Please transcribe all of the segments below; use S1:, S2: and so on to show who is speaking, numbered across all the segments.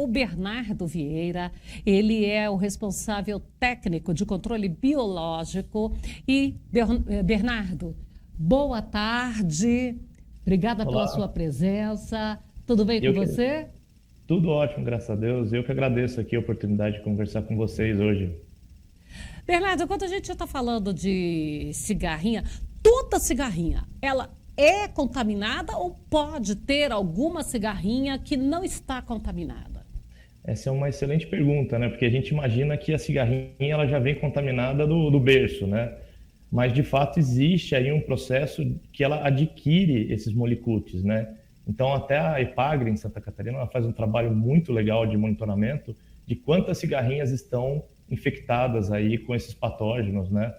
S1: o Bernardo Vieira. Ele é o responsável técnico de controle biológico. E, Bernardo, boa tarde. Obrigada pela sua
S2: Olá,
S1: presença. Tudo bem com
S2: eu que...
S1: você?
S2: tudo ótimo, graças a Deus. Eu que agradeço aqui a oportunidade de conversar com vocês hoje.
S1: Bernardo, quando a gente está falando de cigarrinha, toda cigarrinha, ela é contaminada ou pode ter alguma cigarrinha que não está contaminada?
S2: Essa é uma excelente pergunta, né? Porque a gente imagina que a cigarrinha ela já vem contaminada do berço, né? Mas de fato existe aí um processo que ela adquire esses molicutes, né? Então até a Epagre em Santa Catarina ela faz um trabalho muito legal de monitoramento de quantas cigarrinhas estão infectadas aí com esses patógenos, né?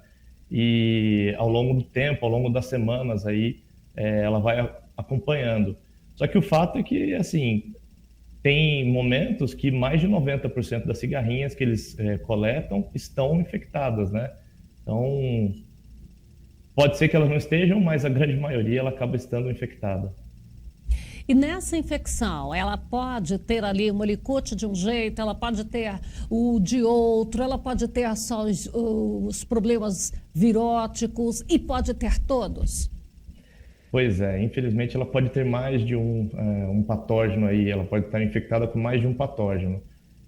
S2: E ao longo do tempo, ao longo das semanas aí, ela vai acompanhando. Só que o fato é que, assim, tem momentos que mais de 90% das cigarrinhas que eles coletam estão infectadas, né? Então, pode ser que elas não estejam, mas a grande maioria ela acaba estando infectada.
S1: E nessa infecção, ela pode ter ali o molicute de um jeito, ela pode ter o de outro, ela pode ter só os problemas viróticos e pode ter todos.
S2: Pois é, infelizmente ela pode ter mais de um patógeno aí, ela pode estar infectada com mais de um patógeno.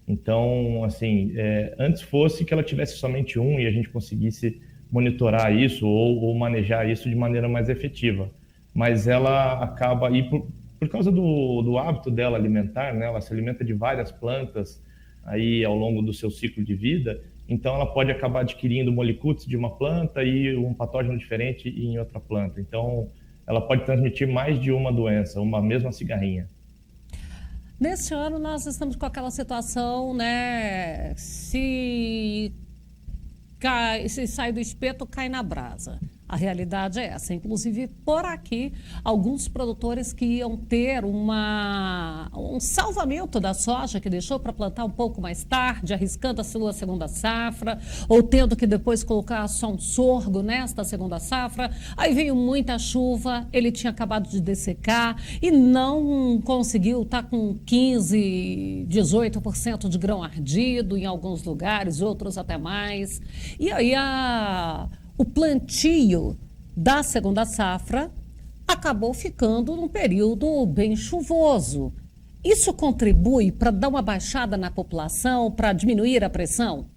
S2: Então, assim, antes fosse que ela tivesse somente um e a gente conseguisse monitorar isso ou manejar isso de maneira mais efetiva. Mas ela acaba, e por causa do hábito dela alimentar, né, ela se alimenta de várias plantas aí ao longo do seu ciclo de vida, então ela pode acabar adquirindo molicutes de uma planta e um patógeno diferente em outra planta. Então, ela pode transmitir mais de uma doença, uma mesma cigarrinha.
S1: Nesse ano nós estamos com aquela situação, né? Se sai do espeto, cai na brasa. A realidade é essa. Inclusive, por aqui, alguns produtores que iam ter um salvamento da soja, que deixou para plantar um pouco mais tarde, arriscando a sua segunda safra, ou tendo que depois colocar só um sorgo nesta segunda safra. Aí veio muita chuva, ele tinha acabado de dessecar e não conseguiu estar com 15, 18% de grão ardido em alguns lugares, outros até mais. E aí o plantio da segunda safra acabou ficando num período bem chuvoso. Isso contribui para dar uma baixada na população, para diminuir a pressão?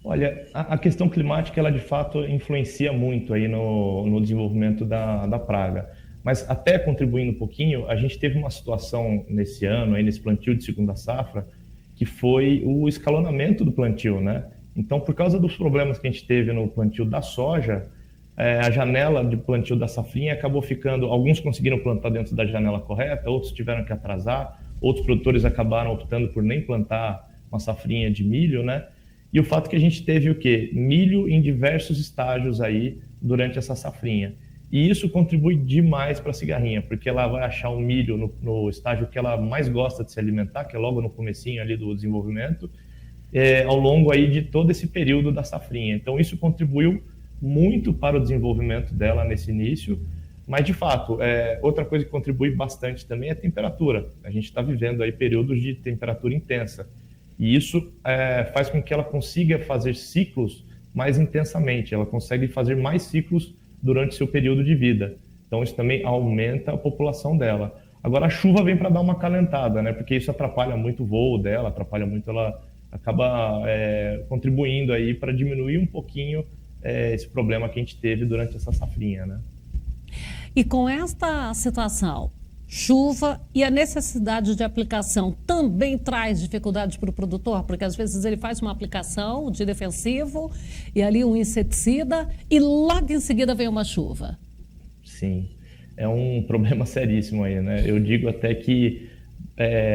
S2: Olha, a questão climática, ela de fato influencia muito aí no desenvolvimento da praga. Mas até contribuindo um pouquinho, a gente teve uma situação nesse ano, aí nesse plantio de segunda safra, que foi o escalonamento do plantio, né? Então, por causa dos problemas que a gente teve no plantio da soja, a janela de plantio da safrinha acabou ficando... Alguns conseguiram plantar dentro da janela correta, outros tiveram que atrasar, outros produtores acabaram optando por nem plantar uma safrinha de milho, né? E o fato é que a gente teve o quê? Milho em diversos estágios aí durante essa safrinha. E isso contribui demais para a cigarrinha, porque ela vai achar o milho no estágio que ela mais gosta de se alimentar, que é logo no comecinho ali do desenvolvimento, ao longo aí de todo esse período da safrinha. Então isso contribuiu muito para o desenvolvimento dela nesse início, mas de fato, outra coisa que contribui bastante também é a temperatura. A gente está vivendo aí períodos de temperatura intensa e isso faz com que ela consiga fazer ciclos mais intensamente, ela consegue fazer mais ciclos durante seu período de vida. Então isso também aumenta a população dela. Agora a chuva vem para dar uma calentada, né? Porque isso atrapalha muito o voo dela, atrapalha muito ela acaba contribuindo aí para diminuir um pouquinho esse problema que a gente teve durante essa safrinha, né?
S1: E com esta situação, chuva e a necessidade de aplicação também traz dificuldade para o produtor, porque às vezes ele faz uma aplicação de defensivo e ali um inseticida e logo em seguida vem uma chuva.
S2: Sim, é um problema seríssimo aí, né? Eu digo até que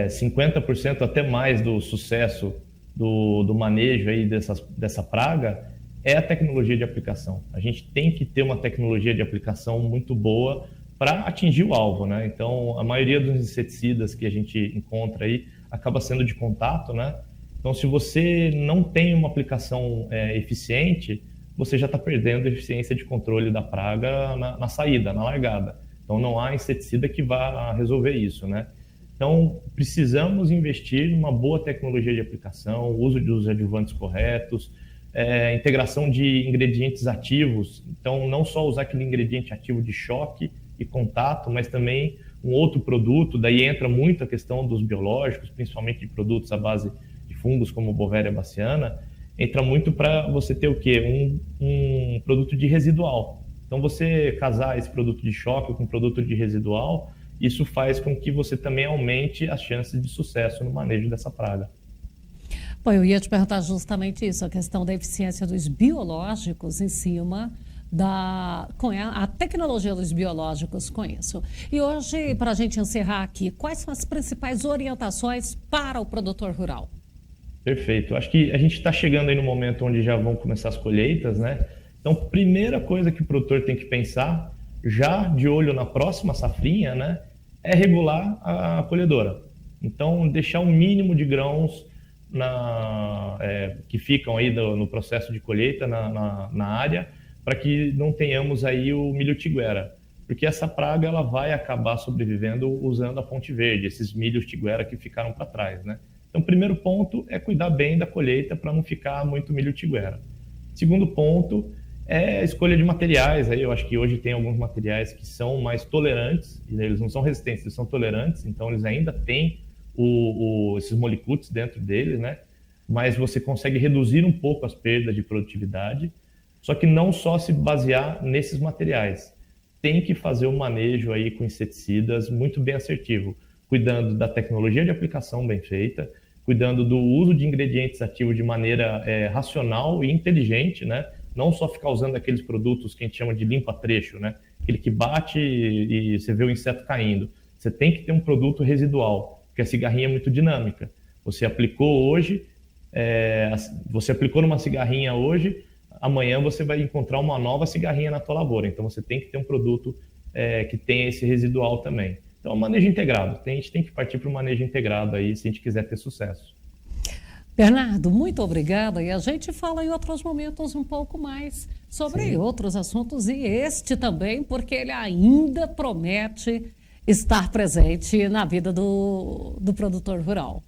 S2: 50% até mais do sucesso do manejo aí dessa praga é a tecnologia de aplicação. A gente tem que ter uma tecnologia de aplicação muito boa para atingir o alvo, né? Então, a maioria dos inseticidas que a gente encontra aí acaba sendo de contato, né? Então, se você não tem uma aplicação eficiente, você já está perdendo a eficiência de controle da praga na saída, na largada. Então, não há inseticida que vá resolver isso, né? Então, precisamos investir numa boa tecnologia de aplicação, uso dos adjuvantes corretos, integração de ingredientes ativos. Então, não só usar aquele ingrediente ativo de choque e contato, mas também um outro produto. Daí entra muito a questão dos biológicos, principalmente de produtos à base de fungos como Beauveria baciana. Entra muito para você ter o quê? Um produto de residual. Então, você casar esse produto de choque com produto de residual, isso faz com que você também aumente as chances de sucesso no manejo dessa praga.
S1: Bom, eu ia te perguntar justamente isso, a questão da eficiência dos biológicos em cima com a tecnologia dos biológicos com isso. E hoje, para a gente encerrar aqui, quais são as principais orientações para o produtor rural?
S2: Perfeito. Acho que a gente está chegando aí no momento onde já vão começar as colheitas, né? Então, primeira coisa que o produtor tem que pensar, já de olho na próxima safrinha, né, é regular a colhedora. Então, deixar um mínimo de grãos que ficam aí no processo de colheita na área, para que não tenhamos aí o milho tiguera, porque essa praga ela vai acabar sobrevivendo usando a ponte verde, esses milhos tiguera que ficaram para trás, né? Então, o primeiro ponto é cuidar bem da colheita para não ficar muito milho tiguera. Segundo ponto é a escolha de materiais. Aí eu acho que hoje tem alguns materiais que são mais tolerantes, eles não são resistentes, eles são tolerantes, então eles ainda têm esses molicutes dentro deles, né? Mas você consegue reduzir um pouco as perdas de produtividade, só que não só se basear nesses materiais. Tem que fazer um manejo aí com inseticidas muito bem assertivo, cuidando da tecnologia de aplicação bem feita, cuidando do uso de ingredientes ativos de maneira racional e inteligente, né? Não só ficar usando aqueles produtos que a gente chama de limpa-trecho, né? Aquele que bate e você vê o inseto caindo. Você tem que ter um produto residual, porque a cigarrinha é muito dinâmica. Você aplicou hoje, você aplicou numa cigarrinha hoje, amanhã você vai encontrar uma nova cigarrinha na tua lavoura. Então você tem que ter um produto que tenha esse residual também. Então, manejo integrado. A gente tem que partir para o manejo integrado aí, se a gente quiser ter sucesso.
S1: Bernardo, muito obrigada. E a gente fala em outros momentos um pouco mais sobre outros assuntos e este também, porque ele ainda promete estar presente na vida do produtor rural.